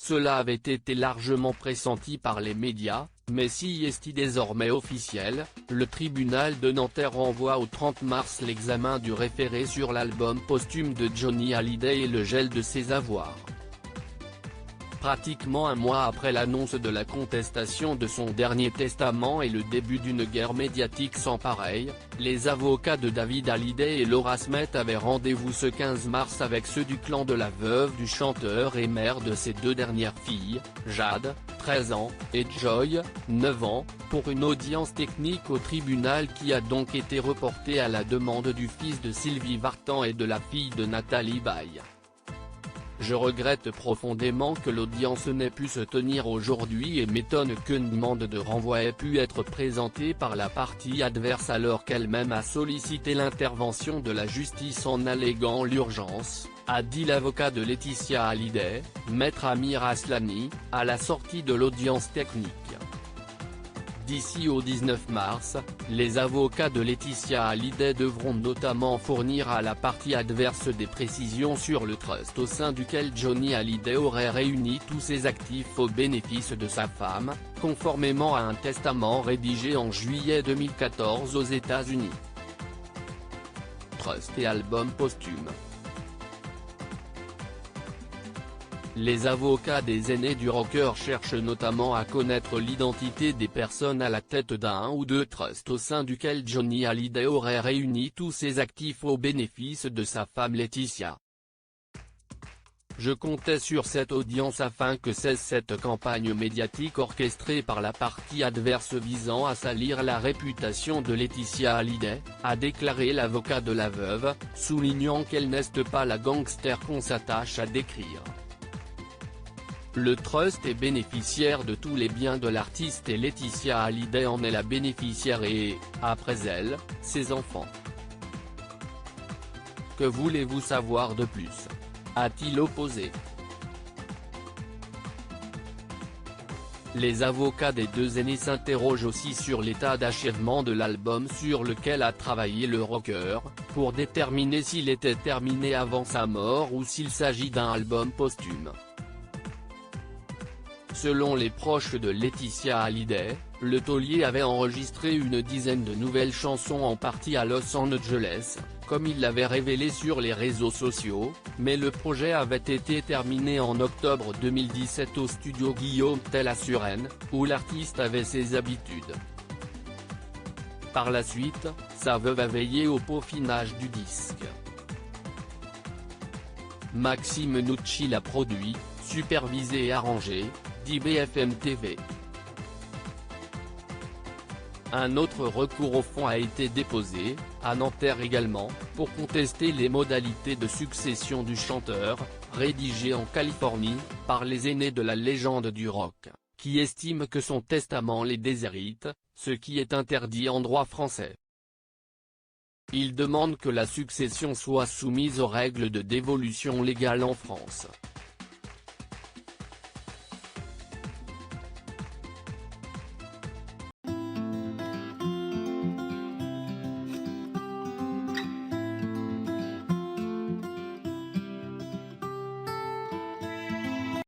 Cela avait été largement pressenti par les médias, mais si est désormais officiel, le tribunal de Nanterre renvoie au 30 mars l'examen du référé sur l'album posthume de Johnny Hallyday et le gel de ses avoirs. Pratiquement un mois après l'annonce de la contestation de son dernier testament et le début d'une guerre médiatique sans pareil, les avocats de David Hallyday et Laura Smet avaient rendez-vous ce 15 mars avec ceux du clan de la veuve du chanteur et mère de ses deux dernières filles, Jade, 13 ans, et Joy, 9 ans, pour une audience technique au tribunal qui a donc été reportée à la demande du fils de Sylvie Vartan et de la fille de Nathalie Baye. Je regrette profondément que l'audience n'ait pu se tenir aujourd'hui et m'étonne qu'une demande de renvoi ait pu être présentée par la partie adverse alors qu'elle-même a sollicité l'intervention de la justice en alléguant l'urgence, a dit l'avocat de Laetitia Hallyday, maître Amir Aslani, à la sortie de l'audience technique. D'ici au 19 mars, les avocats de Laetitia Hallyday devront notamment fournir à la partie adverse des précisions sur le trust au sein duquel Johnny Hallyday aurait réuni tous ses actifs au bénéfice de sa femme, conformément à un testament rédigé en juillet 2014 aux États-Unis. Trust et album posthume. Les avocats des aînés du rocker cherchent notamment à connaître l'identité des personnes à la tête d'un ou deux trusts au sein duquel Johnny Hallyday aurait réuni tous ses actifs au bénéfice de sa femme Laetitia. Je comptais sur cette audience afin que cesse cette campagne médiatique orchestrée par la partie adverse visant à salir la réputation de Laetitia Hallyday, a déclaré l'avocat de la veuve, soulignant qu'elle n'est pas la gangster qu'on s'attache à décrire. Le trust est bénéficiaire de tous les biens de l'artiste et Laetitia Hallyday en est la bénéficiaire et, après elle, ses enfants. Que voulez-vous savoir de plus ? A-t-il opposé. Les avocats des deux aînés s'interrogent aussi sur l'état d'achèvement de l'album sur lequel a travaillé le rocker, pour déterminer s'il était terminé avant sa mort ou s'il s'agit d'un album posthume. Selon les proches de Laetitia Hallyday, le taulier avait enregistré une dizaine de nouvelles chansons en partie à Los Angeles, comme il l'avait révélé sur les réseaux sociaux, mais le projet avait été terminé en octobre 2017 au studio Guillaume Tell à Suresnes, où l'artiste avait ses habitudes. Par la suite, sa veuve a veillé au peaufinage du disque. Maxime Nucci l'a produit, supervisé et arrangé, dit BFM TV. Un autre recours au fond a été déposé, à Nanterre également, pour contester les modalités de succession du chanteur, rédigé en Californie, par les aînés de la légende du rock, qui estiment que son testament les déshérite, ce qui est interdit en droit français. Ils demandent que la succession soit soumise aux règles de dévolution légale en France.